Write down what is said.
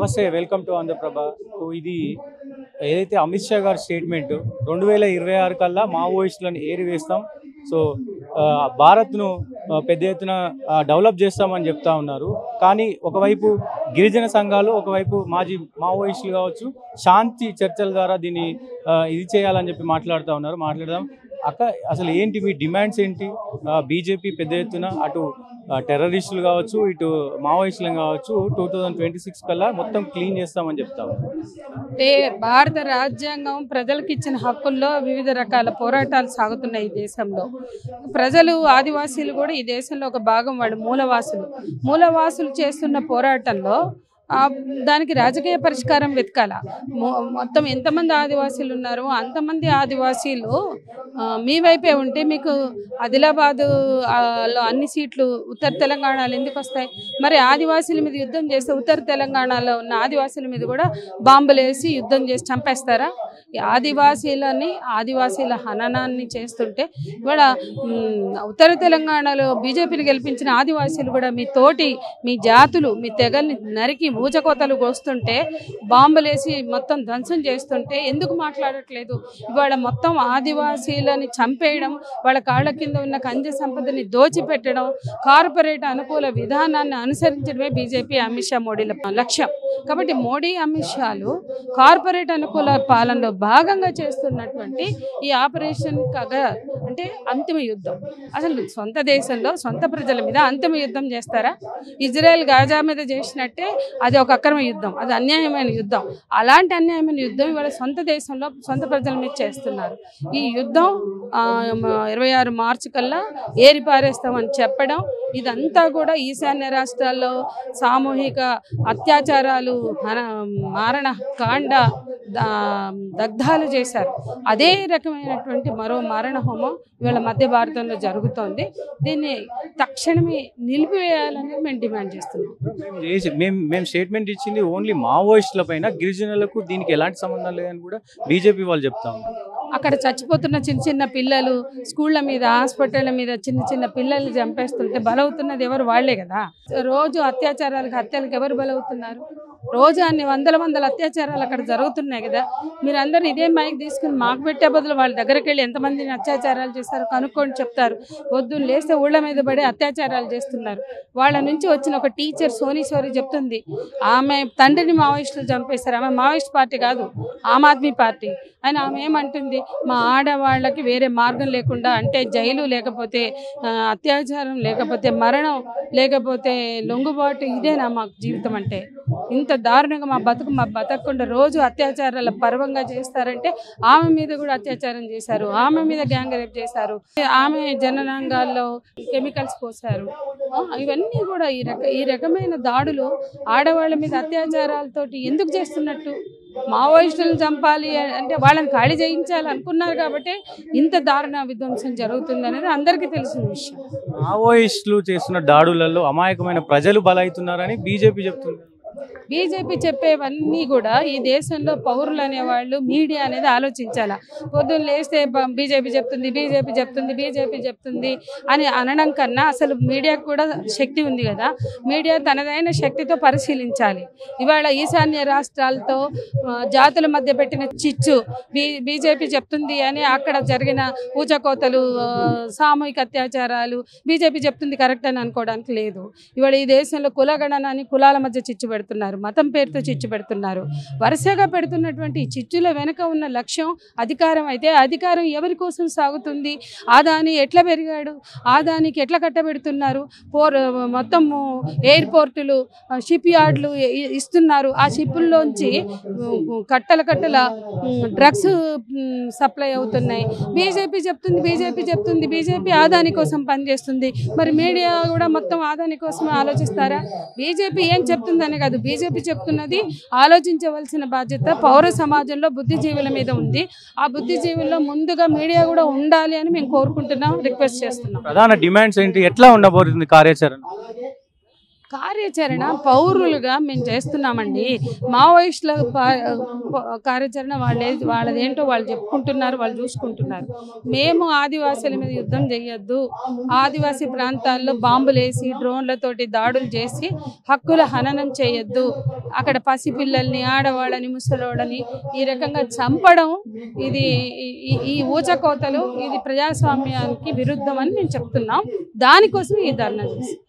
నమస్తే, welcome to Andhraprabha. So ఇది ఏదైతే అమిత్ షా గారి స్టేట్మెంట్ 2026 కల్లా మావోయిస్టులను ఏరివేస్తాం, సో భారత్ను పెద్ద ఎత్తున డెవలప్ చేస్తామని చెప్తా ఉన్నారు. కానీ ఒకవైపు గిరిజన సంఘాలు, ఒకవైపు మాజీ మావోయిస్టులు కావచ్చు, శాంతి చర్చల ద్వారా దీన్ని ఇది చేయాలని చెప్పి మాట్లాడదాం. అసలు ఏంటి మీ డిమాండ్స్ ఏంటి? బీజేపీ పెద్ద ఎత్తున అటు టెర్రరిస్టులు కావచ్చు, ఇటు మావోయిస్టులు కావచ్చు 2026 కల్లా మొత్తం క్లీన్ చేస్తామని చెప్తాము. అంటే భారత రాజ్యాంగం ప్రజలకు ఇచ్చిన హక్కుల్లో వివిధ రకాల పోరాటాలు సాగుతున్నాయి ఈ దేశంలో. ప్రజలు, ఆదివాసీలు కూడా ఈ దేశంలో ఒక భాగం. వాళ్ళు మూలవాసులు చేస్తున్న పోరాటంలో దానికి రాజకీయ పరిష్కారం వెతకాల. మొత్తం ఎంతమంది ఆదివాసీలు ఉన్నారో అంతమంది ఆదివాసీలు మీ వైపే ఉంటే మీకు ఆదిలాబాదులో అన్ని సీట్లు ఉత్తర తెలంగాణలో ఎందుకు వస్తాయి? మరి ఆదివాసీల మీద యుద్ధం చేస్తే ఉత్తర తెలంగాణలో ఉన్న ఆదివాసీల మీద కూడా బాంబులేసి యుద్ధం చేసి చంపేస్తారా? ఆదివాసీల హననాన్ని చేస్తుంటే ఇవాళ ఉత్తర తెలంగాణలో బీజేపీని గెలిపించిన ఆదివాసీలు కూడా మీ జాతులు, మీ తెగల్ని నరికి ఊచకోతలు కోస్తుంటే, బాంబులేసి మొత్తం ధ్వంసం చేస్తుంటే ఎందుకు మాట్లాడట్లేదు? ఇవాళ మొత్తం ఆదివాసీలని చంపేయడం, వాళ్ళ కాళ్ళ కింద ఉన్న ఖనిజ సంపదని దోచిపెట్టడం, కార్పొరేట్ అనుకూల విధానాన్ని అనుసరించడమే బీజేపీ, అమిత్ షా, మోడీల లక్ష్యం. కాబట్టి మోడీ, అమిత్ షాలు కార్పొరేట్ అనుకూల పాలనలో భాగంగా చేస్తున్నటువంటి ఈ ఆపరేషన్ అంటే అంతిమ యుద్ధం. అసలు సొంత దేశంలో సొంత ప్రజల మీద అంతిమ యుద్ధం చేస్తారా? ఇజ్రాయెల్ గాజా మీద చేసినట్టే అది ఒక అక్రమ యుద్ధం, అది అన్యాయమైన యుద్ధం. అలాంటి అన్యాయమైన యుద్ధం ఇవాళ సొంత దేశంలో సొంత ప్రజల మీద చేస్తున్నారు. ఈ యుద్ధం 26 మార్చి కల్లా ఏరిపారేస్తామని చెప్పడం, ఇదంతా కూడా ఈశాన్య రాష్ట్రాల్లో సామూహిక అత్యాచారాలు, మారణ కాండ, దగ్ధాలు చేశారు. అదే రకమైనటువంటి మరో మారణ హోమం ఇవాళ మధ్య భారతంలో జరుగుతోంది. దీన్ని తక్షణమే నిలిపివేయాలని మేము డిమాండ్ చేస్తున్నాం. మేము స్టేట్మెంట్ ఇచ్చింది ఓన్లీ మావోయిస్టుల పైన, గిరిజనులకు దీనికి ఎలాంటి సంబంధం లేదని కూడా బీజేపీ వాళ్ళు చెప్తాము. అక్కడ చచ్చిపోతున్న చిన్న పిల్లలు, స్కూళ్ళ మీద, హాస్పిటళ్ళ మీద చిన్న పిల్లలు చంపేస్తుంటే బలవుతున్నది ఎవరు? వాళ్లే కదా. రోజు హత్యలకు ఎవరు బలవుతున్నారు? రోజు అన్ని వందల అత్యాచారాలు అక్కడ జరుగుతున్నాయి కదా. మీరందరూ ఇదే మైక్ తీసుకుని మాకు పెట్టే బదులు వాళ్ళ దగ్గరికి వెళ్ళి ఎంతమందిని అత్యాచారాలు చేస్తారు కనుక్కొని చెప్తారు. పొద్దున్న లేస్తే ఊళ్ళ మీద పడి అత్యాచారాలు చేస్తున్నారు. వాళ్ళ నుంచి వచ్చిన ఒక టీచర్ సోనీ చెప్తుంది, ఆమె తండ్రిని మావోయిస్టులు చంపేశారు. ఆమె మావోయిస్ట్ పార్టీ కాదు, ఆమ్ ఆద్మీ పార్టీ అని ఆమె ఏమంటుంది? మా ఆడవాళ్ళకి వేరే మార్గం లేకుండా, అంటే జైలు లేకపోతే అత్యాచారం లేకపోతే మరణం లేకపోతే లొంగుబాటు, ఇదేనా మాకు జీవితం అంటే? ఇంత దారుణంగా మా బతకకుండా రోజు అత్యాచారాల పర్వంగా చేస్తారంటే, ఆమె మీద కూడా అత్యాచారం చేశారు, ఆమె మీద గ్యాంగ్ రేప్ చేశారు, ఆమె జననాంగాల్లో కెమికల్స్ పోశారు. ఇవన్నీ కూడా ఈ రకమైన దాడులు ఆడవాళ్ళ మీద అత్యాచారాలతోటి ఎందుకు చేస్తున్నట్టు? మావోయిస్టులను చంపాలి అంటే వాళ్ళని ఖాళీ చేయించాలి అనుకున్నారు కాబట్టి ఇంత దారుణ విధ్వంసం జరుగుతుంది అనేది అందరికీ తెలిసిన విషయం. మావోయిస్టులు చేస్తున్న దాడులలో అమాయకమైన ప్రజలు బలవుతున్నారని బీజేపీ చెప్తుంది. బీజేపీ చెప్పేవన్నీ కూడా ఈ దేశంలో పౌరులు అనేవాళ్ళు, మీడియా అనేది ఆలోచించాలా. పొద్దున్న లేస్తే బీజేపీ చెప్తుంది అని అనడం కన్నా అసలు మీడియాకు కూడా శక్తి ఉంది కదా. మీడియా తనదైన శక్తితో పరిశీలించాలి. ఇవాళ ఈశాన్య రాష్ట్రాలతో జాతుల మధ్య పెట్టిన చిచ్చు బీజేపీ చెప్తుంది అని అక్కడ జరిగిన ఊచకోతలు, సామూహిక అత్యాచారాలు బీజేపీ చెప్తుంది కరెక్ట్ అని అనుకోవడానికి లేదు. ఇవాళ ఈ దేశంలో కులగణన అని కులాల మధ్య చిచ్చు పెడుతున్నారు, మతం పేరుతో చిచ్చు పెడుతున్నారు. వరుసగా పెడుతున్నటువంటి చిచ్చుల వెనుక ఉన్న లక్ష్యం అధికారం అయితే, అధికారం ఎవరి కోసం సాగుతుంది? ఆదాని ఎట్లా పెరిగాడు? ఆదానికి ఎట్లా కట్టబెడుతున్నారు? మొత్తం ఎయిర్పోర్టులు, షిప్ యార్డులు ఇస్తున్నారు. ఆ షిప్పుల్లోంచి కట్టల డ్రగ్స్ సప్లై అవుతున్నాయి. బీజేపీ చెప్తుంది బీజేపీ ఆదాని కోసం పనిచేస్తుంది. మరి మీడియా కూడా మొత్తం ఆదాని కోసమే ఆలోచిస్తారా? బీజేపీ ఏం చెప్తుందనే కాదు, బీజేపీ చెప్తున్నది ఆలోచించవలసిన బాధ్యత పౌర సమాజంలో బుద్ధిజీవుల మీద ఉంది. ఆ బుద్ధిజీవుల్లో ముందుగా మీడియా కూడా ఉండాలి అని మేము కోరుకుంటున్నాం, రిక్వెస్ట్ చేస్తున్నాం. ప్రధాన డిమాండ్స్ ఏంటి? ఎట్లా ఉండబోతుంది కార్యాచరణ? కార్యాచరణ పౌరులుగా మేము చేస్తున్నామండి. మావోయిస్టుల కార్యాచరణ వాళ్ళదేంటో వాళ్ళు చెప్పుకుంటున్నారు, వాళ్ళు చూసుకుంటున్నారు. మేము ఆదివాసీల మీద యుద్ధం చేయొద్దు, ఆదివాసీ ప్రాంతాల్లో బాంబులేసి డ్రోన్లతోటి దాడులు చేసి హక్కుల హననం చేయొద్దు, అక్కడ పసిపిల్లల్ని, ఆడవాళ్ళని, ముసలోళ్ళని ఈ రకంగా చంపడం ఇది ఈ ఊచకోతలు ఇది ప్రజాస్వామ్యానికి విరుద్ధం అని మేము చెప్తున్నాం. దానికోసం ఈ ధర్నా చేస్తాం.